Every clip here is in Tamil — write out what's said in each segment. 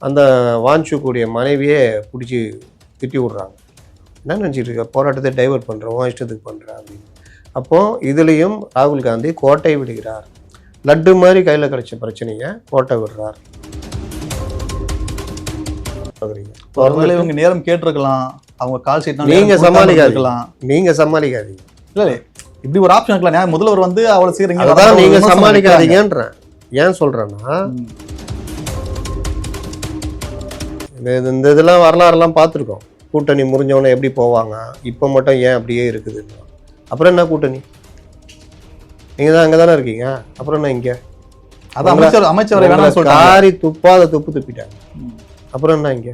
அந்த வாஞ்சிக்கக்கூடிய மனைவியே பிடிச்சி திட்டி விட்றாங்க. என்ன நினச்சிட்டு இருக்க, போராட்டத்தை டைவர்ட் பண்ணுறோம், இஷ்டத்துக்கு பண்ணுறேன் அப்படின்னு. அப்போது இதுலேயும் ராகுல் காந்தி கோட்டை விடுகிறார். லட்டு மாதிரி கையில் கிடைச்ச பிரச்சனையை கோட்டை விடுறார். இவங்க நேரம் கேட்டிருக்கலாம், அவங்க கால் சீட் நீங்கள் சமாளிக்காதீங்க. இல்லை இப்படி ஒரு ஆப்ஷன் இருக்கலாம். முதல்வர் வந்து அவ்வளோ சீக்கிரம் அதான் நீங்கள் சமாளிக்காதீங்கன்றேன். ஏன் சொல்கிறேன்னா, இந்த இதெல்லாம் வரலாறுலாம் பார்த்துருக்கோம். கூட்டணி முறிஞ்சவொன்னே எப்படி போவாங்க, இப்போ மட்டும் ஏன் அப்படியே இருக்குது? அப்புறம் என்ன கூட்டணி? நீங்கள் தான் அங்கே தானே இருக்கீங்க, அப்புறம் என்ன இங்கே? அதான் அமைச்சர் காரி துப்பாத துப்பு துப்பிட்டாங்க. அப்புறம் என்ன இங்கே?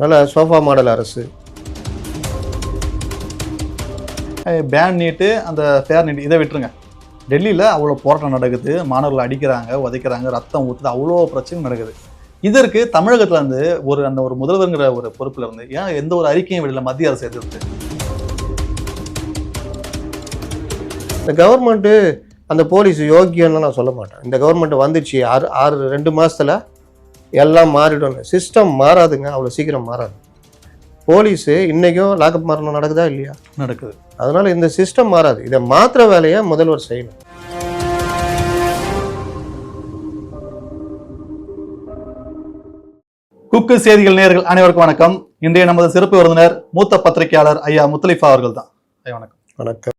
நல்ல சோஃபா மாடல் அரசு. பேன் நீட்டு, அந்த ஃபேர் நீட் இதை விட்டுருங்க. டெல்லியில் அவ்வளோ போராட்டம் நடக்குது, மாணவர்கள் அடிக்கிறாங்க, உதைக்கிறாங்க, ரத்தம் ஊற்றுது, அவ்வளோ பிரச்சனை நடக்குது. இதற்கு தமிழகத்துல இருந்து ஒரு முதல்வருங்கிற ஒரு பொறுப்புல இருந்து ஏன் எந்த ஒரு அறிக்கையும் விடல மத்திய அரசு எதிர்த்து? இந்த கவர்மெண்ட்டு அந்த போலீஸ் யோக்கியன்னு நான் சொல்ல மாட்டேன். இந்த கவர்மெண்ட் வந்துச்சு 2 மாசத்துல எல்லாம் மாறிடும். சிஸ்டம் மாறாதுங்க, அவ்வளோ சீக்கிரம் மாறாது. போலீஸு இன்றைக்கும் லாக்அப் மரணம் நடக்குதா இல்லையா? நடக்குது. அதனால இந்த சிஸ்டம் மாறாது. இதை மாற்ற வேலையை முதல்வர் செய்யணும். குக்கு செய்திகள் நேயர்கள் அனைவருக்கும் வணக்கம். இன்றைய நமது சிறப்பு விருந்தினர் மூத்த பத்திரிகையாளர் ஐயா முத்தலிஃபா அவர்கள் தான். ஐயா வணக்கம். வணக்கம்.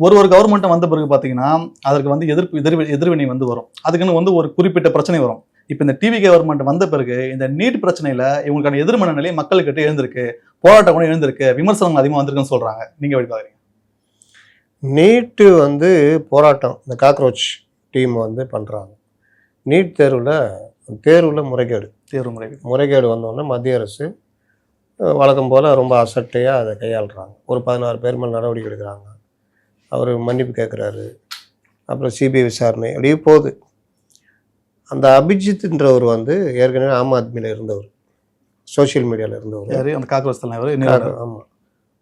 ஒரு கவர்மெண்ட் வந்த பிறகு பார்த்தீங்கன்னா அதற்கு வந்து எதிர்வினை வந்து வரும். அதுக்குன்னு ஒரு குறிப்பிட்ட பிரச்சனை வரும். இப்போ இந்த டிவி கவர்மெண்ட் வந்த பிறகு இந்த நீட் பிரச்சனையில இவங்களுக்கான எதிர்மன நிலை மக்கள்கிட்ட எழுந்திருக்கு, போராட்டம் கூட எழுந்திருக்கு, விமர்சனங்கள் அதிகமாக வந்திருக்குன்னு சொல்றாங்க. நீங்க எப்படி பாக்குறீங்க? நீட்டு போராட்டம் இந்த காக்ரோச் டீம் பண்றாங்க. நீட் தேர்வுல முறைகேடு வந்தோடனே மத்திய அரசு வழக்கம் போல் ரொம்ப அசட்டையாக அதை கையாளுறாங்க. ஒரு 16 பேர் மேல் நடவடிக்கை எடுக்கிறாங்க. அவர் மன்னிப்பு கேட்குறாரு. அப்புறம் சிபிஐ விசாரணை அப்படியே போகுது. அந்த அபிஜித்ன்றவர் ஏற்கனவே ஆம் ஆத்மியில் இருந்தவர், சோசியல் மீடியாவில் இருந்தவர். அந்த காக்ரோச் தலைவர். ஆமாம்,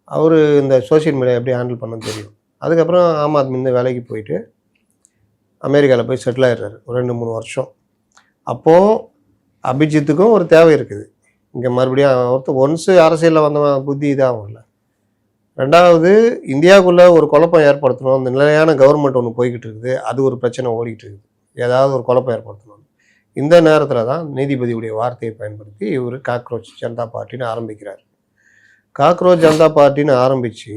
அவர் இந்த சோசியல் மீடியா எப்படி ஹேண்டில் பண்ணணும்னு தெரியும். அதுக்கப்புறம் ஆம் ஆத்மி வேலைக்கு போயிட்டு அமெரிக்காவில் போய் செட்டில் ஆகிடுறாரு ஒரு 2-3 வருஷம். அப்போது அபிஜித்துக்கும் ஒரு தேவை இருக்குது. இங்கே மறுபடியும் ஒன்ஸு அரசியலில் வந்தவன் புத்தி இதாகும்ல. ரெண்டாவது, இந்தியாவுக்குள்ளே ஒரு குழப்பம் ஏற்படுத்தணும். அந்த நிலையான கவர்மெண்ட் ஒன்று போய்கிட்டு இருக்குது, அது ஒரு பிரச்சனை ஓடிக்கிட்டு இருக்குது. ஏதாவது ஒரு குழப்பம் ஏற்படுத்தணும். இந்த நேரத்தில் தான் நீதிபதியுடைய வார்த்தையை பயன்படுத்தி இவர் காக்ரோச் ஜனதா பார்ட்டின்னு ஆரம்பிக்கிறார். காக்ரோச் ஜனதா பார்ட்டின்னு ஆரம்பித்து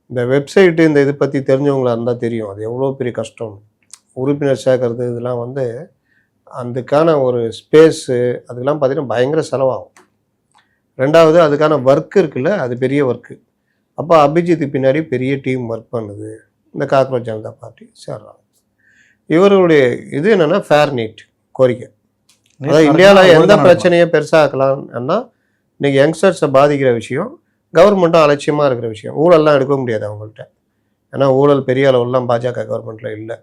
இந்த வெப்சைட்டு இந்த இதை பற்றி தெரிஞ்சவங்களா இருந்தால் தெரியும் அது எவ்வளோ பெரிய கஷ்டம். உறுப்பினர் சேர்க்கறது இதெல்லாம் அதுக்கான ஒரு ஸ்பேஸு அதுக்கெல்லாம் பார்த்திங்கன்னா பயங்கர செலவாகும். ரெண்டாவது, அதுக்கான ஒர்க்கு இருக்குல்ல, அது பெரிய ஒர்க்கு. அப்போ அபிஜித்துக்கு பின்னாடி பெரிய டீம் ஒர்க் பண்ணுது. இந்த காக்ரோச் ஜனதா பார்ட்டி சேர்றாங்க. இவர்களுடைய இது என்னென்னா ஃபேர் நீட் கோரிக்கை. அதாவது இந்தியாவில் எந்த பிரச்சனையை பெருசாக்கலாம்னா இன்றைக்கி யங்ஸ்டர்ஸை பாதிக்கிற விஷயம், கவர்மெண்ட்டும் அலட்சியமாக இருக்கிற விஷயம். ஊழல்லாம் எடுக்க முடியாது அவங்கள்ட்ட. ஏன்னா ஊழல் பெரிய அளவுலாம் பாஜக கவர்மெண்ட்டில் இல்லை.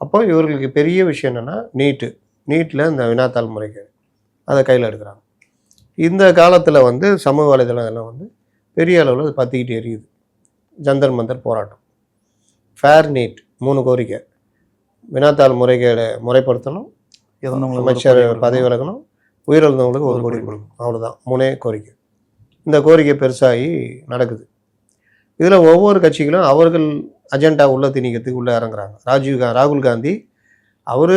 அப்போ இவர்களுக்கு பெரிய விஷயம் என்னென்னா நீட்டில் இந்த வினாத்தாள் முறைகேடு அதை கையில் எடுக்கிறாங்க. இந்த காலத்தில் சமூக வலைதளங்கள்லாம் பெரிய அளவில் அது பற்றிக்கிட்டு எரியுது. ஜந்தர் மந்தர் போராட்டம். ஃபேர் நீட் 3 கோரிக்கை. வினாத்தாள் முறைகேடை முறைப்படுத்தணும், அமைச்சர் பதவி விலகணும், உயிரிழந்தவங்களுக்கு 1 கோடி கொடுக்கணும். அவ்வளோதான் 3 கோரிக்கை. இந்த கோரிக்கை பெருசாகி நடக்குது. இதில் ஒவ்வொரு கட்சிகளும் அவர்கள் அஜெண்டா உள்ள திணிக்கிறதுக்கு உள்ளே இறங்குறாங்க. ராகுல் காந்தி அவர்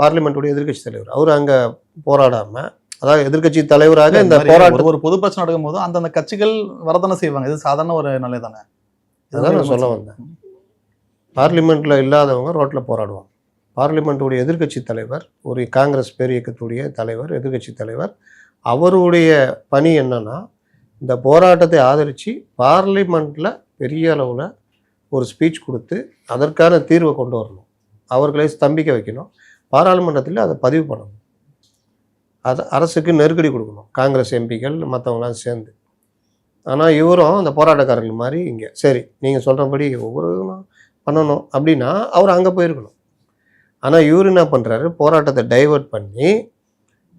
பார்லிமெண்ட்டுடைய எதிர்கட்சி தலைவர். அவர் அங்கே போராடாமல், அதாவது எதிர்கட்சி தலைவராக இந்த போராட்டம் ஒரு பொது பிரச்சனை நடக்கும் போது அந்தந்த கட்சிகள் வரதானே செய்வாங்க. இது சாதாரண ஒரு நிலை தானே. அதான் நான் சொல்ல வந்தேன். பார்லிமெண்ட்டில் இல்லாதவங்க ரோட்டில் போராடுவாங்க. பார்லிமெண்ட்டுடைய எதிர்கட்சி தலைவர், ஒரு காங்கிரஸ் பேரியக்கத்துடைய தலைவர், எதிர்கட்சி தலைவர், அவருடைய பணி என்னன்னா இந்த போராட்டத்தை ஆதரித்து பார்லிமெண்ட்டில் பெரிய அளவில் ஒரு ஸ்பீச் கொடுத்து அதற்கான தீர்வை கொண்டு வரணும். அவர்களை ஸ்தம்பிக்க வைக்கணும். பாராளுமன்றத்தில் அதை பதிவு பண்ணணும். அது அரசுக்கு நெருக்கடி கொடுக்கணும், காங்கிரஸ் எம்பிக்கள் மற்றவங்களாம் சேர்ந்து. ஆனால் இவரும் அந்த போராட்டக்காரர்கள் மாதிரி இங்கே சரி நீங்கள் சொல்கிறபடி ஒவ்வொரு பண்ணணும் அப்படின்னா அவர் அங்கே போயிருக்கணும். ஆனால் இவர் என்ன பண்ணுறாரு, போராட்டத்தை டைவர்ட் பண்ணி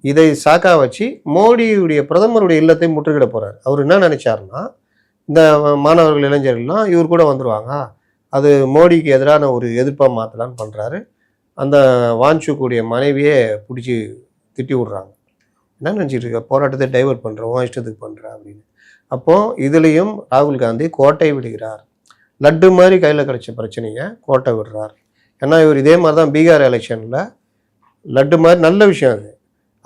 இதை சாக்கா வச்சு மோடியுடைய பிரதமருடைய இல்லத்தை முற்றுகிட போகிறார். அவர் என்ன நினைச்சாருன்னா, இந்த மாணவர்கள் இளைஞர்கள்லாம் இவர் கூட வந்துடுவாங்க, அது மோடிக்கு எதிரான ஒரு எதிர்ப்பாக மாற்றலான்னு பண்ணுறாரு. அந்த வாஞ்சிக்கக்கூடிய மனைவியே பிடிச்சி திட்டி விட்றாங்க. என்ன நினச்சிட்டு இருக்க, போராட்டத்தை டைவர்ட் பண்ணுறோம், இஷ்டத்துக்கு பண்ணுறேன் அப்படின்னு. அப்போது இதுலேயும் ராகுல் காந்தி கோட்டை விடுகிறார். லட்டு மாதிரி கையில் கிடச்ச பிரச்சனையை கோட்டை விடுறார். ஏன்னா இவர் இதே மாதிரி தான் பீகார் எலெக்ஷனில் லட்டு மாதிரி நல்ல விஷயம் அது,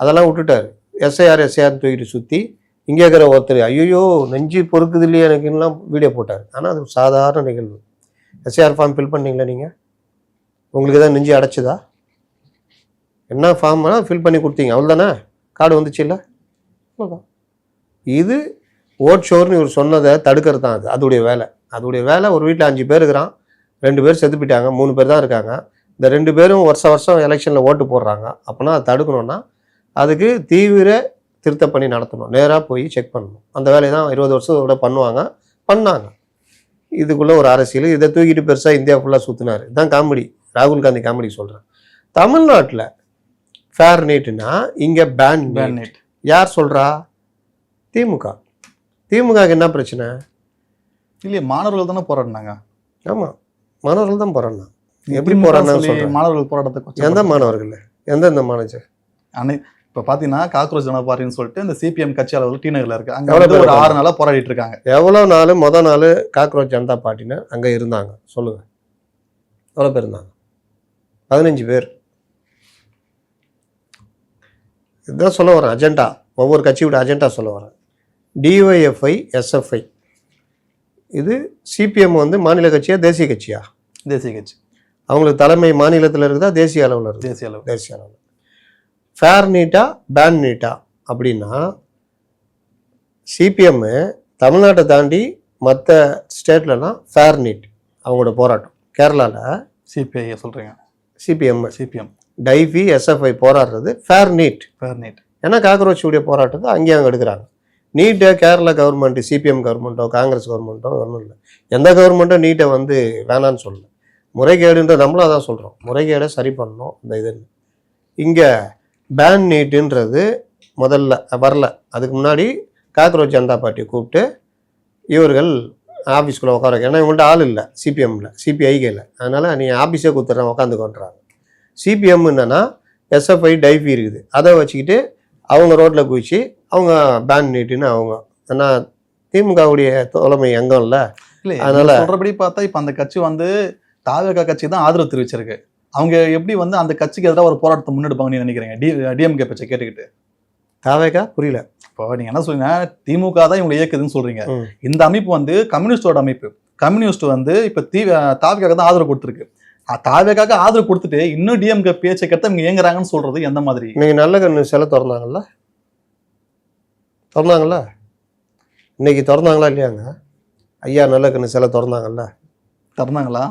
அதெல்லாம் விட்டுட்டார். எஸ்ஐஆர் தூக்கிட்டு சுற்றி இங்கே இருக்கிற ஒருத்தர் ஐயோ நெஞ்சு பொறுக்குது இல்லையே எனக்குலாம் வீடியோ போட்டார். ஆனால் அது சாதாரண நிகழ்வு. எஸ்ஐஆர் ஃபார்ம் ஃபில் பண்ணீங்களா நீங்கள்? உங்களுக்கு தான் நெஞ்சு அடைச்சிதா? என்ன ஃபார்ம்னா ஃபில் பண்ணி கொடுத்தீங்க, அவ்வளோதானே, கார்டு வந்துச்சு இல்லை, அவ்வளோதான். இது ஓட் ஷோர்னு இவர் சொன்னதை தடுக்கிறது தான் அது, அதோடைய வேலை. அதோடைய வேலை. ஒரு வீட்டில் 5 பேர் இருக்கிறான், 2 பேர் செத்து போயிட்டாங்க, 3 பேர் தான் இருக்காங்க. இந்த 2 பேரும் வருஷம் எலெக்ஷனில் ஓட்டு போடுறாங்க. அப்போனா அதை தடுக்கணும்னா அதுக்கு தீவிர திருத்த பணி நடத்தணும், நேராக போய் செக் பண்ணணும். அந்த வேலையை தான் 20 வருஷத்தோட பண்ணாங்க. இதுக்குள்ளே ஒரு அரசியல், இதை தூக்கிட்டு பெருசாக இந்தியா ஃபுல்லாக சுற்றினார். இதுதான் காமெடி, ராகுல் காந்தி காமெடி சொல்கிறேன். தமிழ்நாட்டில் ஃபேர் நீட்டுனா இங்கே பேன் நீட் யார் சொல்கிறா? திமுக. திமுகவுக்கு என்ன பிரச்சனை? இல்லையே, மாணவர்கள் தானே போராடினாங்க. ஆமாம், மாணவர்கள் தான் போராடினாங்க. எப்படி போராடினாங்க? மாணவர்கள் போராட்டத்தை எந்த மாணவர்கள், எந்தெந்த மாணவர்? இப்போ பார்த்தீங்கன்னா காக்ரோச் ஜனதா பார்ட்டின்னு சொல்லிட்டு இந்த சிபிஎம் கட்சி அளவில் டி நகரில் இருக்கு. அங்கே எவ்வளோ ஒரு 6 நாளாக போராடிட்டு இருக்காங்க. எவ்வளோ நாள் மொதல் நாள் காக்ரோச் ஜனதா பார்ட்டின்னு அங்கே இருந்தாங்க சொல்லுங்க, எவ்வளோ பேர் இருந்தாங்க? 15 பேர். இதுதான் சொல்ல வரேன், அஜெண்டா. ஒவ்வொரு கட்சியோட அஜெண்டா சொல்ல வரேன். டிஒய்எஃப்ஐ எஸ்எஃப்ஐ, இது சிபிஎம் வந்து மாநில கட்சியா தேசிய கட்சியா? தேசிய கட்சி. அவங்களுக்கு தலைமை மாநிலத்தில் இருக்குதா தேசிய அளவில் இருக்குது? தேசிய அளவில். ஃபேர் நீட்டா பேன் நீட்டா அப்படின்னா சிபிஎம் தமிழ்நாட்டை தாண்டி மற்ற ஸ்டேட்லலாம் ஃபேர் நீட் அவங்களோட போராட்டம். கேரளாவில் சிபிஐ சொல்கிறீங்க, சிபிஎம் டைஃபி எஸ்எஃப்ஐ போராடுறது ஃபேர் நீட். ஏன்னா காக்ரோச்சுடைய போராட்டத்தை அங்கேயும் அங்கே எடுக்கிறாங்க. நீட்டை கேரளா கவர்மெண்ட், சிபிஎம் கவர்மெண்ட்டோ காங்கிரஸ் கவர்மெண்ட்டோ ஒன்றும் இல்லை, எந்த கவர்மெண்ட்டோ நீட்டை வந்து வேணான்னு சொல்லலை. முறைகேடுன்ற நம்மளும் அதான் சொல்கிறோம், முறைகேடை சரி பண்ணணும். இந்த இது இங்கே பேன் நீட்டுன்றது முதல்ல வரல. அதுக்கு முன்னாடி காக்ரோச் ஜனதா பார்ட்டியை கூப்பிட்டு இவர்கள் ஆஃபீஸ்குள்ளே உட்கார, ஏன்னா இவங்கள்ட்ட ஆள் இல்லை சிபிஎம்மில், சிபிஐக்கு இல்லை, அதனால் நீ ஆஃபீஸே கொடுத்துட்றேன் உட்காந்துக்கோன்றாங்க. சிபிஎம் என்னன்னா எஸ்எஃப்ஐ டைஃபி இருக்குது, அதை வச்சுக்கிட்டு அவங்க ரோட்டில் குதிச்சு அவங்க பேன் நீட்டுன்னு அவங்க, ஏன்னா திமுகவுடைய தலைமை எங்கும் இல்லை. அதனால சொல்கிறபடி பார்த்தா இப்போ அந்த கட்சி வந்து தாவேகா கட்சி தான் ஆதரவு தெரிவிச்சிருக்கு. அவங்க எப்படி வந்து அந்த கட்சிக்கு எதிராக ஒரு போராட்டத்தை முன்னெடுப்பாங்கன்னு நினைக்கிறீங்க? டிஎம்கே பேச்சை கேட்டுக்கிட்டு தாவேகா புரியல. இப்போ நீங்க என்ன சொல்றீங்க, திமுக தான் இவங்களை இயக்குதுன்னு சொல்றீங்க. இந்த அமைப்பு வந்து கம்யூனிஸ்டோட அமைப்பு. கம்யூனிஸ்ட் வந்து இப்ப தாவேகா தான் ஆதரவு கொடுத்துருக்கு. தாவேகாக்கு ஆதரவு கொடுத்துட்டு இன்னும் டிஎம்கே பேச்சை கேட்டு இவங்க இயங்குறாங்கன்னு சொல்றது எந்த மாதிரி? நீங்க நல்ல கண்ணு சிலை திறந்தாங்கல்ல, இன்னைக்கு திறந்தாங்களா இல்லையாங்க? ஐயா நல்ல கண்ணு சிலை திறந்தாங்களா?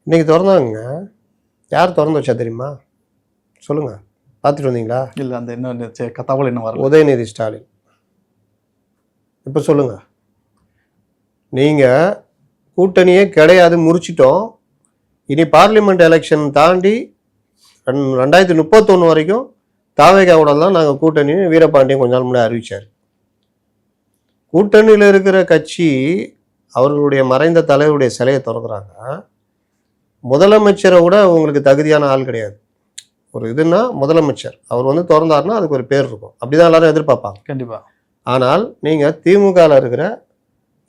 இன்னைக்கு திறந்தாங்க. யார் திறந்து வச்சா தெரியுமா? சொல்லுங்க, பார்த்துட்டு வந்தீங்களா? இல்லை, அந்த என்ன தகவல் என்ன வர? உதயநிதி ஸ்டாலின். இப்போ சொல்லுங்க, நீங்கள் கூட்டணியே கிடையாது, முறிச்சிட்டோம், இனி பார்லிமெண்ட் எலெக்ஷன் தாண்டி 2031 வரைக்கும் தாவேகாவோட தான் நாங்கள் கூட்டணி வீரபாண்டியன் கொஞ்ச நாள் முன்னாடி அறிவிச்சார். கூட்டணியில் இருக்கிற கட்சி அவர்களுடைய மறைந்த தலைவருடைய சிலையை திறக்கிறாங்க. முதலமைச்சரை விட உங்களுக்கு தகுதியான ஆள் கிடையாது. ஒரு இதுன்னா முதலமைச்சர் அவர் வந்து திறந்தாருன்னா அதுக்கு ஒரு பேர் இருக்கும், அப்படிதான் எல்லாரும் எதிர்பார்ப்பாங்க கண்டிப்பாக. ஆனால் நீங்கள் திமுகவில் இருக்கிற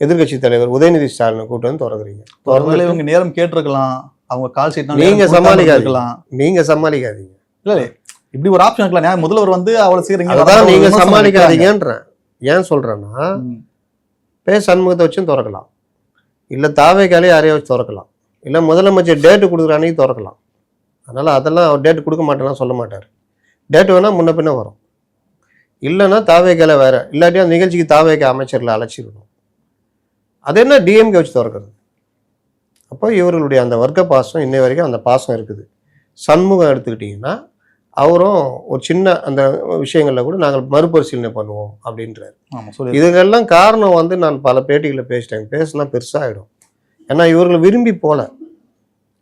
எதிர்கட்சி தலைவர் உதயநிதி ஸ்டாலினை கூட்டு வந்து திறக்கிறீங்க. இவங்க நேரம் கேட்டிருக்கலாம், அவங்க கால் ஷீட் நீங்கள் சமாளிக்காதீங்க. இல்லை, இப்படி ஒரு ஆப்ஷன் இருக்கலாம். முதல்வர் வந்து அவ்வளோ சீக்கிரம் அதான் நீங்கள் சமாளிக்காதீங்கன்றேன். ஏன் சொல்கிறேன்னா, சண்முகத்தை வச்சும் திறக்கலாம், இல்லை தாவேகாலே யாரையும் வச்சு திறக்கலாம், இல்லை முதலமைச்சர் டேட்டு கொடுக்குறானே திறக்கலாம். அதனால் அதெல்லாம் அவர் டேட்டு கொடுக்க மாட்டேன்னா சொல்ல மாட்டார். டேட்டு வேணால் முன்ன பின்ன வரும், இல்லைன்னா தாவேகால வேறு, இல்லாட்டி அந்த நிகழ்ச்சிக்கு தாவேகா அமைச்சரில் அழைச்சிருக்கணும். அது என்ன டிஎம்கே வச்சு திறக்கிறது? அப்போ இவர்களுடைய அந்த வர்க்க பாசம் இன்னை வரைக்கும் அந்த பாசம் இருக்குது. சண்முகம் எடுத்துக்கிட்டிங்கன்னா அவரும் ஒரு சின்ன அந்த விஷயங்களில் கூட நாங்கள் மறுபரிசீலனை பண்ணுவோம் அப்படின்றார். இதுக்கெல்லாம் காரணம் வந்து நான் பல பேட்டிகளில் பேசினா பெருசாகிடும். ஏன்னா இவர்கள் விரும்பி போல,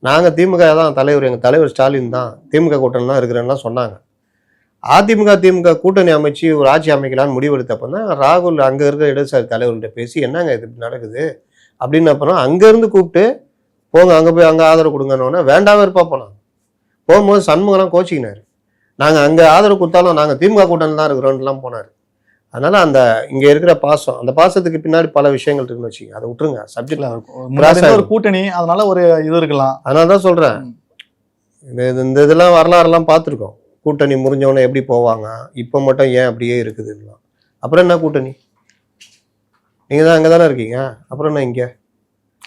நாங்கள் திமுக தான் தலைவர், எங்கள் தலைவர் ஸ்டாலின் தான் திமுக கூட்டணி தான் இருக்கிறேன்னா சொன்னாங்க. திமுக கூட்டணி அமைச்சு ஒரு ஆட்சி அமைக்கலான்னு முடிவெடுத்தப்போ தான் ராகுல் அங்கே இருக்கிற இடதுசாரி தலைவர்கிட்ட பேசி என்னங்க இது நடக்குது அப்படின்னு, அப்புறம் அங்கேருந்து கூப்பிட்டு போங்க அங்கே போய் அங்கே ஆதரவு கொடுங்கன்னு வேண்டாம் இருப்பா போனாங்க. போகும்போது சண்முகம்லாம் கோச்சிக்கினார், நாங்கள் அங்கே ஆதரவு கொடுத்தாலும் நாங்கள் திமுக கூட்டணியில் தான் இருக்கிறோம்லாம் போனார். அதனால அந்த இங்கே இருக்கிற பாசம், அந்த பாசத்துக்கு பின்னாடி பல விஷயங்கள் இருக்குன்னு வச்சுக்கோங்க, அதை விட்டுருங்க. சப்ஜெக்ட்ல ஒரு கூட்டணி, அதனால ஒரு இது இருக்கலாம். அதனால தான் சொல்கிறேன், இந்த இதெல்லாம் வரலாறுலாம் பார்த்துருக்கோம். கூட்டணி முறிஞ்சவொன்னே எப்படி போவாங்க, இப்போ மட்டும் ஏன் அப்படியே இருக்குதுன்னா அப்புறம் என்ன கூட்டணி? நீங்கள் தான் அங்கே தானே இருக்கீங்க, அப்புறம் என்ன இங்கே?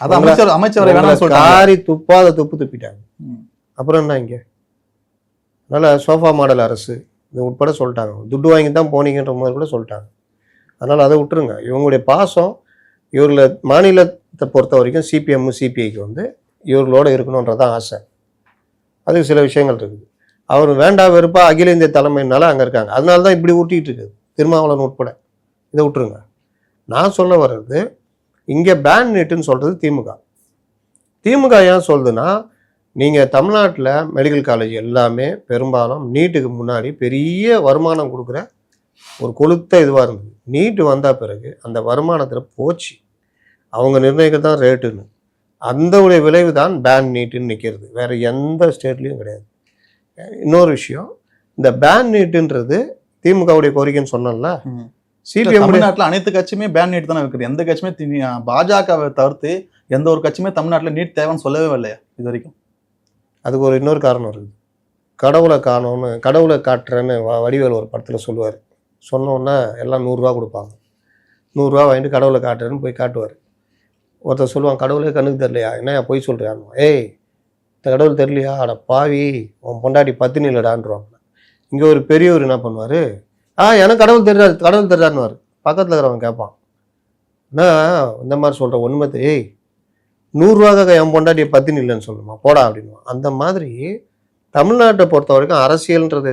அதான் அமைச்சர் காரி துப்பாத துப்பு துப்பிட்டாங்க, அப்புறம் என்ன இங்கே? அதனால் சோஃபா மாடல் அரசு இது உட்பட சொல்லிட்டாங்க, துட்டு வாங்கி தான் போனீங்கன்ற மாதிரி கூட சொல்லிட்டாங்க. அதனால் அதை விட்டுருங்க. இவங்களுடைய பாசம் இவர்களை மாநிலத்தை பொறுத்த வரைக்கும் சிபிஎம் சிபிஐக்கு வந்து இவர்களோட இருக்கணுன்றதான் ஆசை. அதுக்கு சில விஷயங்கள் இருக்குது. அவர் வேண்டா வெறுப்பா அகில இந்திய தலைமையினால அங்கே இருக்காங்க. அதனால தான் இப்படி ஊட்டிகிட்டு இருக்குது திருமாவளவன் உட்பட. இதை விட்டுருங்க. நான் சொல்ல வர்றது, இங்கே பேன் நீட்டுன்னு சொல்கிறது திமுக ஏன் சொல்லுதுன்னா, நீங்கள் தமிழ்நாட்டில் மெடிக்கல் காலேஜ் எல்லாமே பெரும்பாலும் நீட்டுக்கு முன்னாடி பெரிய வருமானம் கொடுக்குற ஒரு கொளுத்த இதுவாக இருந்தது. நீட்டு வந்த பிறகு அந்த வருமானத்தில் போச்சு. அவங்க நிர்ணயிக்கிறது தான் ரேட்டுன்னு. அந்த ஒரு விளைவு தான் பேன் நீட்டுன்னு நிற்கிறது, வேறு எந்த ஸ்டேட்லேயும் கிடையாது. இன்னொரு விஷயம், இந்த பேன் நீட்டுன்றது திமுகவுடைய கோரிக்கைன்னு சொன்னல, சிபிஎம் தமிழ்நாட்டில் அனைத்து கட்சியுமே பேன் நீட் தானே இருக்குது. எந்த கட்சியுமே பாஜகவை தவிர்த்து எந்த ஒரு கட்சியுமே தமிழ்நாட்டில் நீட் தேவைன்னு சொல்லவே இல்லையா இது வரைக்கும்? அதுக்கு ஒரு இன்னொரு காரணம் இருக்குது. கடவுளை காணோன்னு, கடவுளை காட்டுறேன்னு வடிவேல் ஒரு படத்தில் சொல்லுவார். சொன்னோன்னே எல்லாம் 100 ரூபா கொடுப்பாங்க. 100 ரூபா வாங்கிட்டு கடவுளை காட்டுறேன்னு போய் காட்டுவார். ஒருத்தர் சொல்லுவான், கடவுளே கண்ணுக்கு தெரியலையா, என்ன போய் சொல்கிறான்னு. ஏய், இந்த கடவுள் தெரியலையா, அட பாவி, உன் பொண்டாட்டி பத்தினி இல்லைடான்றாங்க. இங்கே ஒரு பெரியவர் என்ன பண்ணுவார், எனக்கு கடவுள் தெரியாதுன்னுவார். பக்கத்தில் இருக்கிறவன் கேட்பான், என்ன இந்த மாதிரி சொல்கிற ஒன்றுமே ஏய் 100 ரூபாக்காக என் பொண்டாட்டியை பத்தினி இல்லைன்னு சொல்லணுமா, போடா அப்படின்வான். அந்த மாதிரி தமிழ்நாட்டை பொறுத்த வரைக்கும் அரசியல்ன்றது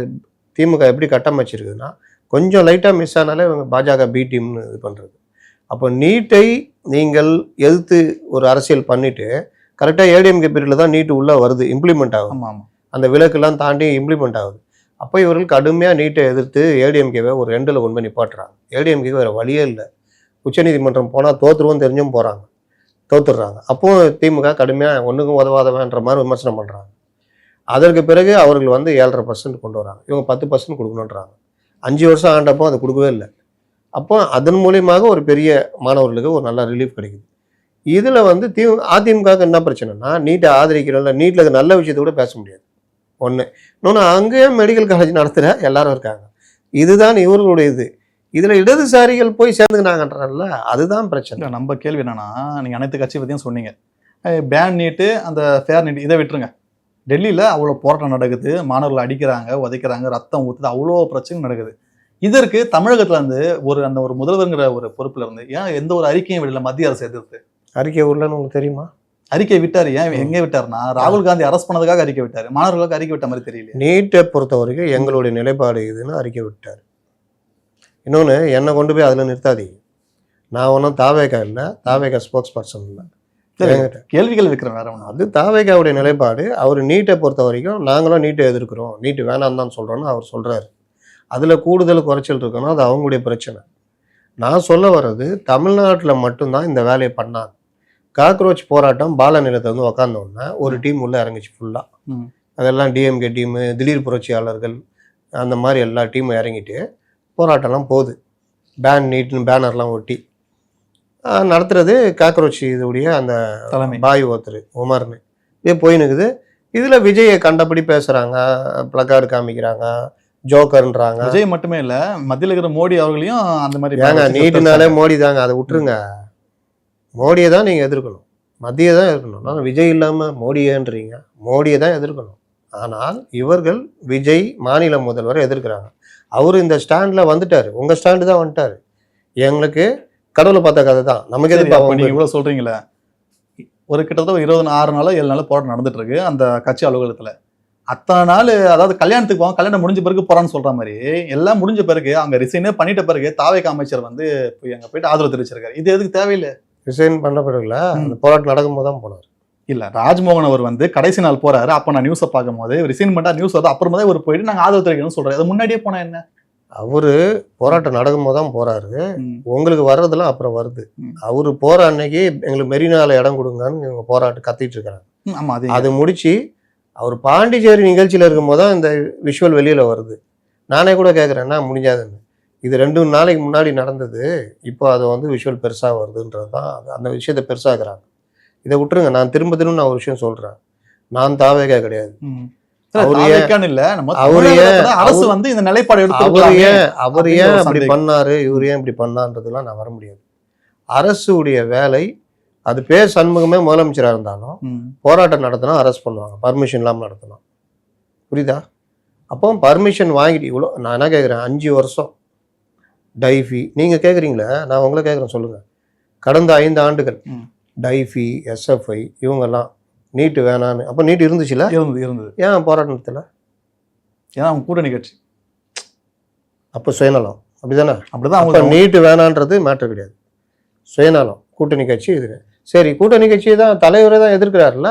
திமுக எப்படி கட்டமைச்சிருக்குதுன்னா, கொஞ்சம் லைட்டாக மிஸ் ஆனாலே இவங்க பாஜக பி டீம்னு இது பண்ணுறது. அப்போ நீட்டை நீங்கள் எதிர்த்து ஒரு அரசியல் பண்ணிவிட்டு கரெக்டாக ஏடிஎம்கே பீரியடில் தான் நீட்டு உள்ளே வருது, இம்ப்ளிமெண்ட் ஆகும். அந்த விலக்கெல்லாம் தாண்டி இம்ப்ளிமெண்ட் ஆகுது. அப்போ இவர்கள் கடுமையாக நீட்டை எதிர்த்து ஏடிஎம்கேவை ஒரு 2ல் கொண்டு போய் நிப்பாட்டுறாங்க. ஏடிஎம்கேக்கு வேறு வழியே இல்லை. உச்சநீதிமன்றம் போனால் தோற்றுருவோன்னு தெரிஞ்சும் போகிறாங்க, தோத்துடுறாங்க. அப்போது திமுக கடுமையாக ஒன்றுக்கும் உதவாதவன்ற மாதிரி விமர்சனம் பண்ணுறாங்க. அதற்கு பிறகு அவர்கள் வந்து 7.5% கொண்டு வராங்க. இவங்க 10% கொடுக்கணுன்றாங்க. 5 வருஷம் ஆண்டப்போ அது கொடுக்கவே இல்லை. அப்போ அதன் மூலியமாக ஒரு பெரிய மாணவர்களுக்கு ஒரு நல்ல ரிலீஃப் கிடைக்குது. இதில் வந்து அதிமுகவுக்கு என்ன பிரச்சனைனா, நீட்டை ஆதரிக்கிறோம்ல, நீட்டில் நல்ல விஷயத்தை கூட பேச முடியாது. ஒன்று. இன்னொன்று, அங்கேயும் மெடிக்கல் காலேஜ் நடத்துகிற எல்லாரும் இருக்காங்க. இதுதான் இவர்களுடைய இது. இதில் இடதுசாரிகள் போய் சேர்ந்துக்கினாங்கன்றல, அதுதான் பிரச்சனை. நம்ம கேள்வி என்னன்னா, நீங்கள் அனைத்து கட்சி பற்றியும் சொன்னீங்க, பேன் நீட்டு அந்த ஃபேர் நீட்டு இதை விட்டுருங்க. டெல்லியில் அவ்வளோ போராட்டம் நடக்குது, மாணவர்கள் அடிக்கிறாங்க, உதைக்கிறாங்க, ரத்தம் ஊற்றுது, அவ்வளோ பிரச்சனை நடக்குது. இதற்கு தமிழகத்தில் வந்து ஒரு முதல்வருங்கிற ஒரு பொறுப்பில் இருந்து ஏன் எந்த ஒரு அறிக்கையும் விடல மத்திய அரசு எதிர்த்து? அறிக்கை விடலன்னு உங்களுக்கு தெரியுமா? அறிக்கை விட்டார். ஏன் எங்கே விட்டார்னா, ராகுல் காந்தி அரெஸ்ட் பண்ணதுக்காக அறிக்கை விட்டார். மாணவர்களுக்கு அறிக்கை விட்ட மாதிரி தெரியல. நீட்டை பொறுத்த வரைக்கும் எங்களுடைய நிலைப்பாடு இதுன்னு அறிக்கை விட்டார். இன்னொன்று, என்னை கொண்டு போய் அதில் நிறுத்தாதீங்க. நான் ஒன்றும் தாவேகா இல்லை, தாவேகா ஸ்போக்ஸ் பர்சன் இல்லை. கேள்விகள் வைக்கிறேன் வேற ஒன்று. அது தாவேகாவுடைய நிலைப்பாடு. அவர் நீட்டை பொறுத்த வரைக்கும் நாங்களும் நீட்டை எதிர்க்கிறோம், நீட்டு வேணான்னு தான் சொல்கிறோன்னு அவர் சொல்கிறாரு. அதில் கூடுதல் குறைச்சல் இருக்கணும், அது அவங்களுடைய பிரச்சனை. நான் சொல்ல வர்றது, தமிழ்நாட்டில் மட்டும்தான் இந்த வேலையை பண்ணாங்க. காக்ரோச் போராட்டம் பால நிலத்தை வந்து உக்காந்தோன்னா ஒரு டீம் உள்ளே இறங்கிச்சு ஃபுல்லாக. அதெல்லாம் டிஎம்கே டீமு, திடீர் புரட்சியாளர்கள், அந்த மாதிரி எல்லா டீமும் இறங்கிட்டு போராட்டம்லாம் போகுது. பேன் நீட்னு பேனர்லாம் ஒட்டி நடத்துறது காக்ரோச் இதுடைய அந்த பாய் ஒருத்தர் உமர்னு இதே போயினுக்குது. இதில் விஜயை கண்டபடி பேசுகிறாங்க, பிளக்கார்டு காமிக்கிறாங்க, ஜோக்கர்ன்றாங்க. விஜய் மட்டுமே இல்லை, மத்தியில் இருக்கிற மோடி அவர்களையும் அந்த மாதிரி. ஏங்க, நீட்டுனாலே மோடி தாங்க, அதை விட்டுருங்க. மோடியை தான் நீங்கள் எதிர்க்கணும், மத்தியை தான் எதிர்க்கணும். ஆனால் விஜய் இல்லாமல் மோடியேன்றீங்க, மோடியை தான் எதிர்க்கணும். ஆனால் இவர்கள் விஜய் மாநில முதல்வரை எதிர்க்கிறாங்க. அவர் இந்த ஸ்டாண்டில் வந்துட்டார், உங்கள் ஸ்டாண்டு தான் வந்துட்டார். எங்களுக்கு கடவுளை பார்த்த கதை தான், நமக்கு எதிர்ப்பு. நீங்கள் இவ்வளோ சொல்கிறீங்களே, ஒரு கிட்டத்தட்ட 26 நாளோ 7 நாளோ போராட்டம் நடந்துட்டு இருக்கு அந்த கட்சி அலுவலகத்தில். அத்தனை நாள், அதாவது கல்யாணத்துக்கு போவாங்க, கல்யாணம் முடிஞ்ச பிறகு போறான்னு சொல்ற மாதிரி எல்லாம் முடிஞ்ச பிறகு அவங்க ரிசைனே பண்ணிட்ட பிறகு தாவேகா அமைச்சர் வந்து அங்கே போயிட்டு ஆதரவு தெரிவிச்சிருக்காரு. இது எதுக்கு தேவையில்லை? ரிசைன் பண்ண பிறகுல அந்த போராட்டம் நடக்கும்போது தான் போனார். இல்லை, ராஜ்மோகன் அவர் வந்து கடைசி நாள் போறாரு. அப்போ நான் நியூஸை பார்க்கும்போது ரிசைன் பண்ணா நியூஸ் வந்து அப்புறமா தான் இவர் போயிட்டு நாங்கள் ஆதரவு தெரிவிக்கணும்னு சொல்றாரு. அது முன்னாடியே போனா என்ன? அவரு போராட்டம் நடக்கும்போது தான் போறாரு, உங்களுக்கு வர்றதெல்லாம் அப்புறம் வருது. அவரு போற அன்னைக்கு எங்களுக்கு மெரினால இடம் கொடுங்கன்னு இவங்க போராட்டம் கத்திட்டு இருக்காங்க. ஆமா, அது முடிச்சு அவர் பாண்டிச்சேரி நிகழ்ச்சியில் இருக்கும்போது தான் இந்த விஷுவல் வெளியில் வருது. நானே கூட கேட்குறேன், என்ன முடிஞ்சாதுன்னு. இது 2 நாளைக்கு முன்னாடி நடந்தது, இப்போ அது வந்து விஷுவல் பெருசாக வருதுன்றது தான் அந்த விஷயத்தை பெருசாக்குறாங்க. இதை விட்டுருங்க. நான் திரும்ப திரும்ப நான் ஒரு விஷயம் சொல்கிறேன், நான் தாவேகா கிடையாது. அரசு வந்து இந்த நிலைப்பாடு அவர் ஏன் அப்படி பண்ணாரு, இவர் ஏன் இப்படி பண்ணான்றதுலாம் நான் வர முடியாது. அரசுடைய வேலை, அது பேர் சண்முகமே முதலமைச்சராக இருந்தாலும் போராட்டம் நடத்தினா அரெஸ்ட் பண்ணுவாங்க, பர்மிஷன் இல்லாமல் நடத்தணும். புரியுதா? அப்போ பர்மிஷன் வாங்கிட்டு இவ்வளோ நான் என்ன கேட்குறேன், 5 வருஷம் டைஃபி நீங்கள் கேட்குறீங்களே, நான் உங்களை கேட்குறேன், சொல்லுங்கள். கடந்த 5 ஆண்டுகள் டைஃபி, எஸ்எஃப்ஐ இவங்கெல்லாம் நீட்டு வேணான்னு, அப்போ நீட் இருந்துச்சுல? இருந்தது. ஏன் போராட்டம் நடத்தல? ஏன்னா அவங்க கூட்டணி கட்சி. அப்போ சுயநலம், அப்படிதானே? அப்படிதான். அப்போ நீட்டு வேணான்றது மேட்டர் கிடையாது, சுயநலம். கூட்டணி கட்சி இது சரி, கூட்டணி கட்சி தான் தலைவரை தான் எதிர்க்கிறாருல்ல,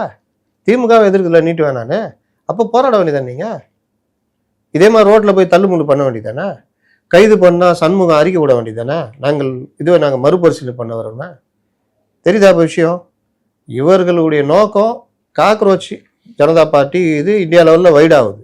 திமுகவை எதிர்க்கல நீட்டு வேணான்னு. அப்போ போராட வேண்டியதானே நீங்கள்? இதே மாதிரி ரோட்டில் போய் தள்ளுமுள்ளு பண்ண வேண்டியதானே? கைது பண்ணால் சண்முகம் அறிக்கை விட வேண்டியதானே? நாங்கள் மறுபரிசீலனை பண்ண வரோம்னா தெரியுதா இப்போ விஷயம்? இவர்களுடைய நோக்கம் காக்ரோச் ஜனதா பார்ட்டி இது இந்தியா லெவலில் வைட் ஆகுது.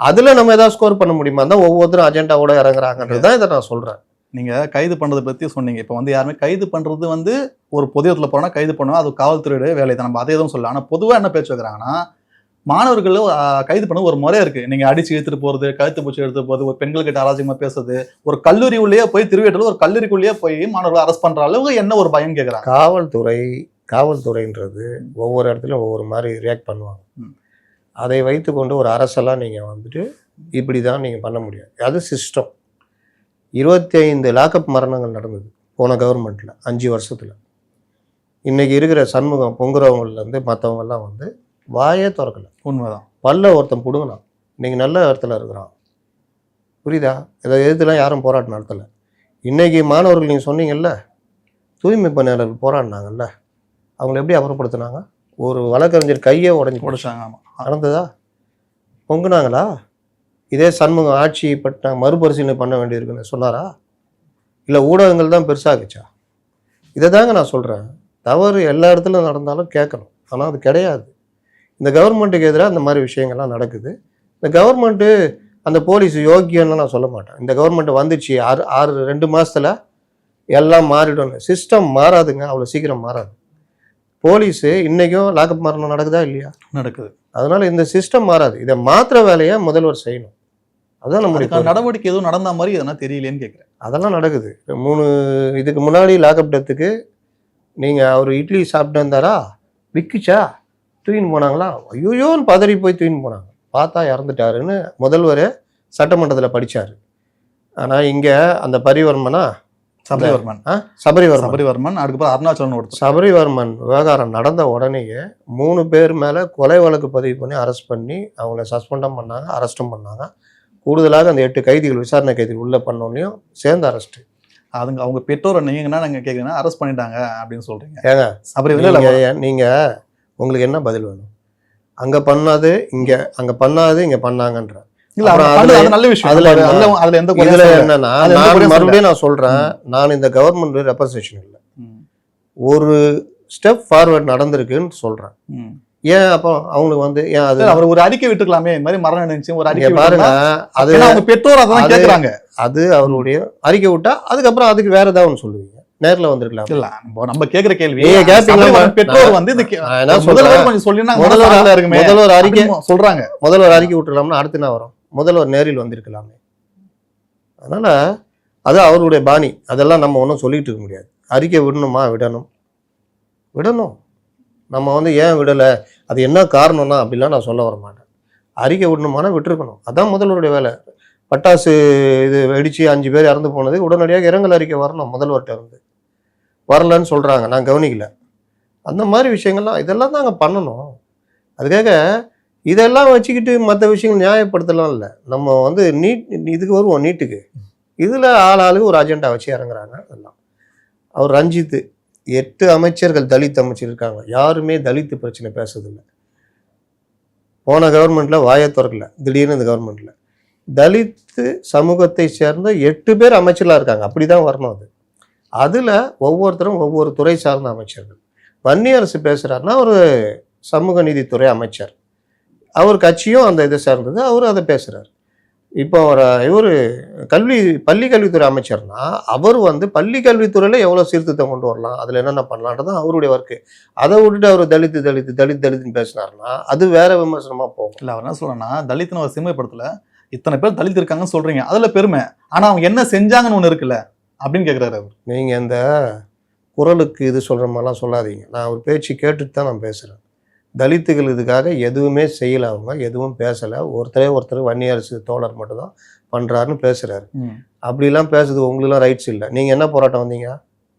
அதில் நம்ம ஏதாவது ஸ்கோர் பண்ண முடியுமா? தான் ஒவ்வொருத்தரும் அஜெண்டாவோட இறங்குறாங்கன்றது தான் இதை நான் சொல்கிறேன். நீங்கள் கைது பண்ணுறதை பற்றி சொன்னீங்க. இப்போ வந்து யாருமே கைது பண்ணுறது வந்து ஒரு பொது இடத்துல போனால் கைது பண்ணுவோம், அது காவல்துறையுடைய வேலை தான், நம்ம அதே எதுவும் சொல்லலாம். ஆனால் பொதுவாக என்ன பேச்சு வைக்கிறாங்கன்னா, மாணவர்கள் கைது பண்ண ஒரு முறை இருக்குது. நீங்கள் அடிச்சு எடுத்துகிட்டு போகிறது, கழுத்து பூச்சி எடுத்துகிட்டு போகிறது, ஒரு பெண்கள்கிட்ட அராஜகமாக பேசுறது, ஒரு கல்லூரி உள்ளேயே போய் திருவேட்டில் ஒரு கல்லூரிக்குள்ளேயே போய் மாணவர்களை அரெஸ்ட் பண்ணுற அளவுக்கு என்ன ஒரு பயம் கேட்குறாங்க. காவல்துறைன்றது ஒவ்வொரு இடத்துலையும் ஒவ்வொரு மாதிரி ரியாக்ட் பண்ணுவாங்க. அதை வைத்துக்கொண்டு ஒரு அரசெல்லாம் நீங்கள் வந்துட்டு இப்படி தான் நீங்கள் பண்ண முடியாது. அது சிஸ்டம். 25 லாக்அப் மரணங்கள் நடந்தது போன கவர்மெண்ட்டில் 5 வருஷத்தில். இன்றைக்கி இருக்கிற சண்முகம் பொங்குறவங்கலேருந்து மற்றவங்கெல்லாம் வந்து வாயே திறக்கலை. உண்மைதான். பல்ல ஒருத்தன் பிடுங்கலாம், இன்றைக்கி நல்ல இடத்துல இருக்கிறான். புரியுதா? இதை எதிர்த்துலாம் யாரும் போராட்டம் நடத்தலை. இன்றைக்கி மாணவர்கள் நீங்கள் சொன்னீங்கல்ல, தூய்மை பணியாளர்கள் போராடினாங்கல்ல, அவங்கள எப்படி அப்புறப்படுத்தினாங்க? ஒரு வழக்கறிஞர் கையை உடைச்சாங்க. நடந்ததா? பொங்குனாங்களா? இதே சண்முகம் ஆட்சி பட்ட மறுபரிசீலனை பண்ண வேண்டியிருக்குன்னு சொன்னாரா? இல்லை ஊடகங்கள் தான் பெருசாகுச்சா? இதை தாங்க நான் சொல்கிறேன். தவறு எல்லா இடத்துலையும் நடந்தாலும் கேட்கணும், ஆனால் அது கிடையாது. இந்த கவர்மெண்ட்டுக்கு எதிராக இந்த மாதிரி விஷயங்கள்லாம் நடக்குது. இந்த கவர்மெண்ட்டு அந்த போலீஸ் யோக்கியன்னு நான் சொல்ல மாட்டேன். இந்த கவர்மெண்ட் வந்துச்சு 2 மாதத்தில் எல்லாம் மாறிடும். சிஸ்டம் மாறாதுங்க, அவ்வளோ சீக்கிரம் மாறாது. போலீஸு இன்றைக்கும் லாக்அப் மரணம் நடக்குதா இல்லையா? நடக்குது. அதனால் இந்த சிஸ்டம் மாறாது. இதை மாற்ற வேலையை முதல்வர் செய்யணும். அதான் நம்மளுடைய நடவடிக்கை எதுவும் நடந்த மாதிரி எதனா தெரியலேன்னு கேட்குறேன். அதெல்லாம் நடக்குது. 3 இதுக்கு முன்னாடி லாக்அப் டெத்துக்கு நீங்கள் அவர் இட்லி சாப்பிட்டு வந்தாரா, விக்குச்சா, தூக்கின்னு போனாங்களா, ஐயோயோன்னு பதறி போய் தூக்கின்னு போனாங்க. பார்த்தா இறந்துட்டாருன்னு முதல்வர் சட்டமன்றத்தில் படித்தார். ஆனால் இங்கே அந்த சபரிவர்மன் அதுக்கப்புறம் அருணாச்சலம் ஒருத்தர் சபரிவர்மன் விவகாரம் நடந்த உடனேயே 3 பேர் மேலே கொலை வழக்கு பதிவு பண்ணி அரெஸ்ட் பண்ணி அவங்கள சஸ்பெண்டும் பண்ணாங்க, அரெஸ்ட்டும் பண்ணாங்க. கூடுதலாக அந்த 8 கைதிகள் விசாரணை கைதிகள் உள்ளே பண்ணோன்னையும் சேர்ந்து அரெஸ்ட்டு. அவங்க பெற்றோரை நீங்கன்னா நாங்கள் கேட்குறீங்கன்னா அரெஸ்ட் பண்ணிட்டாங்க அப்படின்னு சொல்கிறீங்க. ஏங்க சபரிவர்மன் நீங்கள் உங்களுக்கு என்ன பதில் வேணும்? அங்கே பண்ணாது இங்கே, அங்கே பண்ணாது இங்கே பண்ணாங்கன்ற மறுபடியும் நான் சொல்றேன், நான் இந்த கவர்மெண்ட் ரெப்ரசன்டேஷன் இல்லை, ஒரு ஸ்டெப் ஃபார்வர்ட் நடந்திருக்குன்னு சொல்றேன். ஏன் அப்போ அவங்களுக்கு வந்து ஏன் அது அவர் ஒரு அறிக்கை விட்டுக்கலாமே, இந்த மாதிரி மரணம் நினைச்சு ஒரு அறிக்கை பாருங்க, அது அவங்க பெற்றோர் அதான் கேட்குறாங்க. அது அவருடைய அறிக்கை விட்டா அதுக்கப்புறம் அதுக்கு வேற ஏதாவது ஒன்று சொல்லுவீங்க, நேரில் வந்திருக்கலாம். இல்ல நம்ம கேட்குற கேள்வி பெற்றோர் வந்து முதல்வர் அறிக்கை சொல்றாங்க, முதல்வர் அறிக்கை விட்டுலாம்னா அடுத்து என்ன வரும்? முதல்வர் நேரில் வந்திருக்கலாமே. அதனால் அது அவருடைய பாணி, அதெல்லாம் நம்ம ஒன்றும் சொல்லிகிட்டு இருக்க முடியாது. அறிக்கை விடணுமா? விடணும். நம்ம வந்து ஏன் விடலை, அது என்ன காரணம்னா அப்படிலாம் நான் சொல்ல வர மாட்டேன். அறிக்கை விடணுமானா விட்டுருக்கணும், அதான் முதல்வருடைய வேலை. பட்டாசு இது வெடித்து 5 பேர் இறந்து போனது உடனடியாக இரங்கல் அறிக்கை வரணும் முதல்வர்கிட்ட இருந்து. வரலன்னு சொல்கிறாங்க, நான் கவனிக்கல. அந்த மாதிரி விஷயங்கள்லாம் இதெல்லாம் தாங்க பண்ணணும். அதுக்காக இதெல்லாம் வச்சுக்கிட்டு மற்ற விஷயங்கள் நியாயப்படுத்தலாம் இல்லை. நம்ம வந்து இதுக்கு வருவோம், நீட்டுக்கு. இதில் ஆளுக்கு ஒரு அஜெண்டா வச்சு இறங்குறாங்க. அதெல்லாம் அவர் ரஞ்சித் 8 அமைச்சர்கள் தலித் அமைச்சர் இருக்காங்க, யாருமே தலித் பிரச்சனை பேசுறதில்லை. போன கவர்மெண்ட்டில் வாயை திறக்கல, திடீர்னு இந்த கவர்மெண்ட்டில் தலித்து சமூகத்தை சேர்ந்த 8 பேர் அமைச்சர்களாக இருக்காங்க. அப்படி தான் வரணும். அதில் ஒவ்வொருத்தரும் ஒவ்வொரு துறை சார்ந்த அமைச்சர்கள். வன்னியரசு பேசுகிறாருன்னா ஒரு சமூக நீதித்துறை அமைச்சர். அவர் கட்சியும் அந்த இதை சார்ந்தது, அவர் அதை பேசுகிறார். இப்போ இவர் பள்ளி கல்வித்துறை அமைச்சர்னா அவர் வந்து பள்ளி கல்வித்துறையில் எவ்வளோ சீர்திருத்தம் கொண்டு வரலாம், அதில் என்னென்ன பண்ணலான்றது தான் அவருடைய ஒர்க்கு. அதை விட்டுட்டு அவர் தலித்துன்னு பேசினார்னா அது வேற விமர்சனமாக போகும். இல்லை, அவர் என்ன சொல்றேன்னா, தலித்துன்னு ஒரு சிறுமைப்படுத்தல, இத்தனை பேர் தலித் இருக்காங்கன்னு சொல்றீங்க, அதுல பெருமை, ஆனா அவங்க என்ன செஞ்சாங்கன்னு ஒண்ணு இருக்குல்ல அப்படின்னு கேட்குறாரு அவர். நீங்கள் இந்த குரலுக்கு இது சொல்கிற மாதிரிலாம் சொல்லாதீங்க. நான் ஒரு பேச்சு கேட்டுட்டு தான் நான் பேசுகிறேன். தலித்துகள் இதுக்காக எதுவுமே செய்யலை, அவங்க எதுவும் பேசலை. ஒருத்தர் வன்னியரசு தோழர் மட்டும்தான் பண்ணுறாருன்னு பேசுகிறாரு. அப்படிலாம் பேசுறது உங்களுக்குலாம் ரைட்ஸ் இல்லை. நீங்கள் என்ன போராட்டம் வந்தீங்க?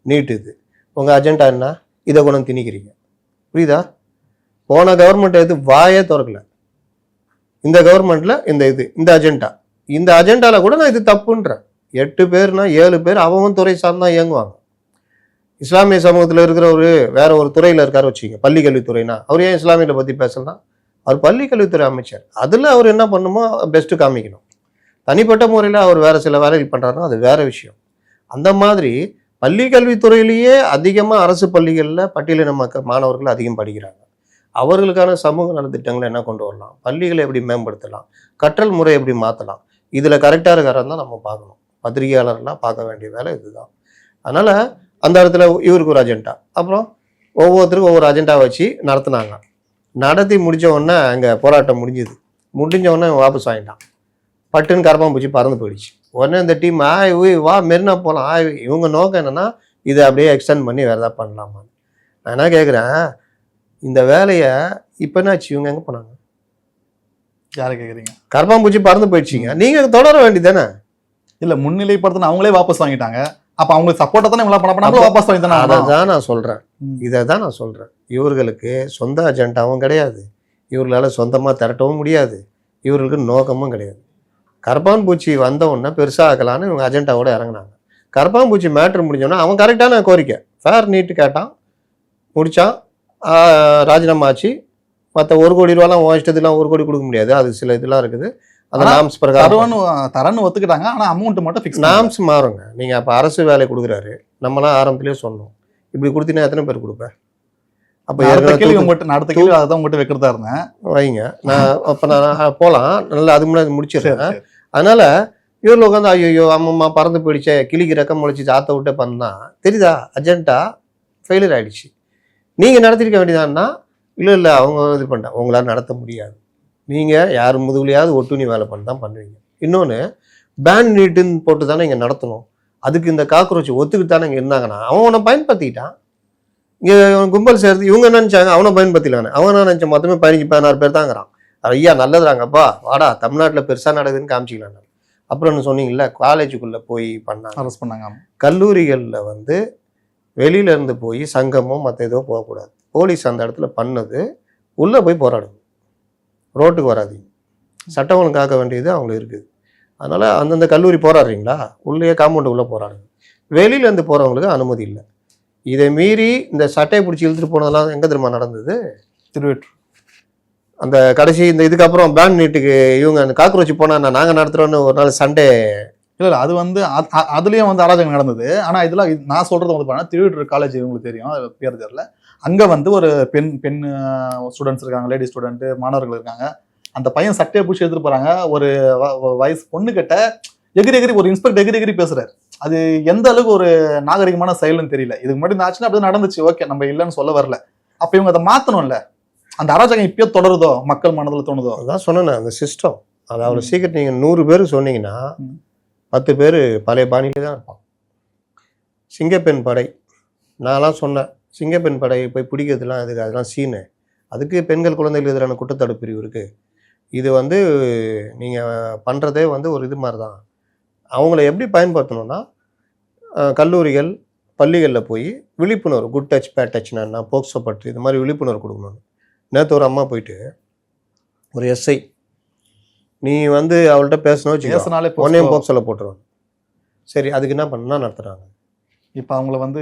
நீட். இது உங்கள் அஜெண்டா என்ன? இதை கூட திணிக்கிறீங்க. புரியுதா? போன கவர்மெண்ட் எது வாயே திறக்கல. இந்த கவர்மெண்ட்டில் இந்த அஜெண்டாவில் கூட நான் இது தப்புன்றேன். 8 பேர்னா 7 பேர் அவன் துறை சார்ந்தான் இயங்குவாங்க. இஸ்லாமிய சமூகத்தில் இருக்கிறவர் வேற ஒரு துறையில் இருக்காரு வச்சுங்க, பள்ளி கல்வித்துறைனா அவர் ஏன் இஸ்லாமியத்தை பற்றி பேசலாம்? அவர் பள்ளி கல்வித்துறை அமைச்சர். அதில் அவர் என்ன பண்ணுமோ பெஸ்ட்டு காமிக்கணும். தனிப்பட்ட முறையில் அவர் வேறு சில வேலைகள் பண்ணுறாருன்னா அது வேறு விஷயம். அந்த மாதிரி பள்ளி கல்வித்துறையிலேயே அதிகமாக அரசு பள்ளிகளில் பட்டியலின மாணவர்கள் அதிகம் படிக்கிறாங்க. அவர்களுக்கான சமூக நலத்திட்டங்களை என்ன கொண்டு வரலாம், பள்ளிகளை எப்படி மேம்படுத்தலாம், கற்றல் முறை எப்படி மாற்றலாம், இதில் கரெக்டாக இருக்காரன்னு தான் நம்ம பார்க்கணும். பத்திரிகையாளர்லாம் பார்க்க வேண்டிய வேலை இதுதான். அதனால் அந்த இடத்துல இவருக்கு ஒரு அஜெண்டா, அப்புறம் ஒவ்வொருத்தருக்கும் ஒவ்வொரு அஜெண்டா வச்சு நடத்துனாங்க. நடத்தி முடித்த உடனே அங்கே போராட்டம் முடிஞ்ச உடனே வாபஸ் வாங்கிட்டான். பட்டுன்னு கரப்பாம்பூச்சி பறந்து போயிடுச்சு. உடனே இந்த டீம் வா மெரினா போகலாம். இவங்க நோக்கம் என்னென்னா இதை அப்படியே எக்ஸ்டெண்ட் பண்ணி வேறு எதாவது பண்ணலாமா. நான் என்ன கேட்குறேன், இந்த வேலையை இப்போ என்னாச்சு, இவங்க எங்கே போனாங்க? யாரை கேட்குறீங்க? கரப்பாம்பூச்சி பறந்து போயிடுச்சிங்க, நீங்கள் தொடர வேண்டியதானே? இல்லை, முன்னிலைப்படுத்தின அவங்களே வாபஸ் வாங்கிட்டாங்க. அப்போ அவங்களுக்கு சப்போர்ட்டாக தானே இவங்களாம் பண்ண வாபஸ் வாங்கி தானே. அதை தான் நான் சொல்கிறேன், இதை தான் நான் சொல்கிறேன். இவர்களுக்கு சொந்த அஜெண்டாவும் கிடையாது, இவர்களால் சொந்தமாக திரட்டவும் முடியாது, இவர்களுக்கு நோக்கமும் கிடையாது. கரப்பான்பூச்சி வந்தவுடனே பெருசாக ஆக்கலான்னு இவங்க அஜெண்டாவோட இறங்கினாங்க. கரப்பான்பூச்சி மேட்ரு முடிஞ்சோன்னா அவன் கரெக்டான கோரிக்கை ஃபேர் நீட்டு கேட்டான், முடித்தான், ராஜினாமா ஆச்சு. மற்ற 1 கோடி ரூபாலாம் இஷ்டத்துலாம் 1 கோடி கொடுக்க முடியாது, அது சில இதெல்லாம் இருக்குது. அந்த நாம்ஸ் பிரகாரம் தரன்னு ஒத்துக்கிட்டாங்க. ஆனால் அமௌண்ட் மட்டும் ஃபிக்ஸ், நாம்ஸ் மாறுங்க. நீங்கள் அப்போ அரசு வேலை கொடுக்குறாரு, நம்மளாம் ஆரம்பத்திலே சொன்னோம், இப்படி கொடுத்தீங்கன்னா எத்தனை பேர் கொடுப்பேன்? அப்போ அடுத்த கேள்வி அதான் உங்கள்கிட்ட வைக்கிறதா இருந்தேன், வைங்க. நான் போகலாம், நல்லா அதுக்கு முன்னாடி முடிச்சிடுறேன். அதனால இவரில் உட்காந்து ஐயோ அம்மம்மா பறந்து போயிடுச்சே, கிளிக்கு ரெக்கம் முளைச்சி ஆற்ற விட்டே பண்ணால் தெரியுதா, அஜெண்டா ஃபெயிலியர் ஆகிடுச்சு. நீங்கள் நடத்திருக்க வேண்டியதான்னா, இல்லை அவங்க இது பண்ணிட்டாங்க, உங்களால் நடத்த முடியாது, நீங்கள் யார் முதுகுலையாவது ஒட்டுணி வேலை பண்ணி தான் பண்ணுவீங்க. இன்னொன்று, பேன் நீட்டுன்னு போட்டு தானே இங்கே நடத்தணும், அதுக்கு இந்த காக்ரோச் ஒத்துக்கிட்டு தானே இங்கே இருந்தாங்கன்னா அவன் உன்னை பயன்படுத்திக்கிட்டான். இங்கே கும்பல் சேர்த்து இவங்க என்ன நினச்சாங்க, அவனை பயன்படுத்திக்கலான்னு. அவன் என்ன நினச்ச மொத்தமே 15-16 பேர் தாங்கிறான். ஐயா நல்லதுறாங்கப்பா, வாடா தமிழ்நாட்டில் பெருசாக நடக்குதுன்னு காமிச்சிக்கலான்னு. அப்புறம் என்ன சொன்னீங்கல்ல, காலேஜுக்குள்ளே போய் பண்ணாங்க, அரெஸ்ட் பண்ணாங்க. கல்லூரிகளில் வந்து வெளியிலேருந்து போய் சங்கமோ மற்ற ஏதோ போகக்கூடாது. போலீஸ் அந்த இடத்துல பண்ணது, உள்ளே போய் போராடுங்க, ரோட்டுக்கு வராதிங்க. சட்டம் ஒழுங்கு காக்க வேண்டியது அவங்களுக்கு இருக்குது. அதனால் அந்தந்த கல்லூரி போராடுறீங்களா, உள்ளே காம்பவுண்டு உள்ளே போராடுங்க. வெளியிலேருந்து போகிறவங்களுக்கு அனுமதி இல்லை. இதை மீறி இந்த சட்டையை பிடிச்சி இழுத்துட்டு போனதெல்லாம் எங்கே தெரியுமா நடந்தது? திருவெற்றூர். அந்த கடைசி இந்த இதுக்கப்புறம் பேன் நீட்டுக்கு இவங்க அந்த காக்ரோச்சி போனால் நாங்கள் நடத்துகிறோன்னு ஒரு நாள் சண்டே. இல்லை, அது வந்து அதுலேயும் வந்து அராஜகம் நடந்தது. ஆனால் இதெல்லாம் நான் சொல்கிறது வந்து பார்த்தீங்கன்னா, திருவெற்றூர் காலேஜ் உங்களுக்கு தெரியும், அது பேர் தெரியல. அங்கே வந்து ஒரு பெண் ஸ்டூடெண்ட்ஸ் இருக்காங்க, லேடி ஸ்டூடெண்ட்டு மாணவர்கள் இருக்காங்க. அந்த பையன் சட்டையை பிடிச்சி எடுத்துகிட்டு போகிறாங்க. ஒரு வயசு பொண்ணுக்கிட்ட எகிரி ஒரு இன்ஸ்பெக்டர் எகிரி பேசுகிறார். அது எந்த அளவுக்கு ஒரு நாகரிகமான செயல்னு தெரியல. இதுக்கு முன்னாடி இந்த ஆச்சுன்னா அப்படி நடந்துச்சு, ஓகே, நம்ம இல்லைன்னு சொல்ல வரல. அப்போ இவங்க அதை மாற்றணும்ல. அந்த அராஜகம் இப்பயோ தொடருதோ, மக்கள் மனதில் தோணுதோ? அதான் சொன்னேன், அந்த சிஸ்டம் அது அவ்வளோ சீக்கிரம் நீங்கள் 100 பேருக்கு சொன்னீங்கன்னா 10 பேர் பழைய பாணியிலே தான் இருப்பான். சிங்கப்பெண் படை நான்லாம் சொன்னேன், சிங்கப்பெண் படை போய் பிடிக்கிறதுலாம் அதுக்கு அதெல்லாம் சீனு, அதுக்கு பெண்கள் குழந்தைகளுக்கு எதிரான குற்றத்தடுப்பு பிரிவு இருக்குது. இது வந்து நீங்கள் பண்ணுறதே வந்து ஒரு இது மாதிரி தான். அவங்கள எப்படி பயன்படுத்தணும்னா, கல்லூரிகள் பள்ளிகளில் போய் விழிப்புணர்வு, குட் டச் பேட் டச்னா போக்சோ பற்றி இது மாதிரி விழிப்புணர்வு கொடுக்கணும். நேற்று ஒரு அம்மா போயிட்டு ஒரு எஸ்ஐ, நீ வந்து அவள்கிட்ட பேசணும் வச்சுனாலே ஒன்றையும் போக்சோல போட்டுருவாங்க. சரி, அதுக்கு என்ன பண்ணா நடத்துகிறாங்க. இப்போ அவங்கள வந்து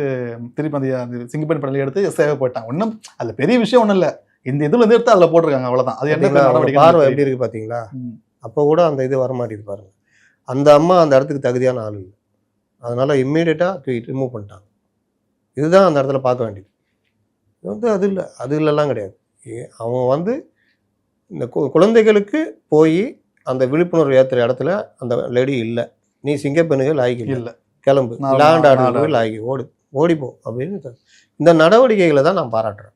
திருப்பி அந்த சிங்கப்பெண் படலை எடுத்து எஸ்ஐவே போயிட்டாங்க. ஒன்றும் அதில் பெரிய விஷயம் ஒன்றும் இல்லை, இந்த இதில் இருந்து எடுத்து அதில் போட்டிருக்காங்க, அவ்வளோதான். அது என்ன பார்வை எப்படி இருக்குது பார்த்தீங்களா? அப்போ கூட அந்த இது வரமாட்டேது பாருங்கள். அந்த அம்மா அந்த இடத்துக்கு தகுதியான ஆள் இல்லை, அதனால் இம்மீடியட்டாக ரிமூவ் பண்ணிட்டாங்க. இதுதான் அந்த இடத்துல பார்க்க வேண்டியது. இது வந்து அது இல்லைலாம் கிடையாது. அவன் வந்து இந்த குழந்தைகளுக்கு போய் அந்த விழிப்புணர்வு ஏற்றுற இடத்துல அந்த லேடி இல்லை, நீ சிங்கப்பெண்ணுகள் லாய்க்கு இல்லை, இல்லை கிளம்பு, லேண்ட் ஆர்டர் லாய்க்கு ஓடிப்போ அப்படின்னு இந்த நடவடிக்கைகளை தான் நான் பாராட்டுறேன்.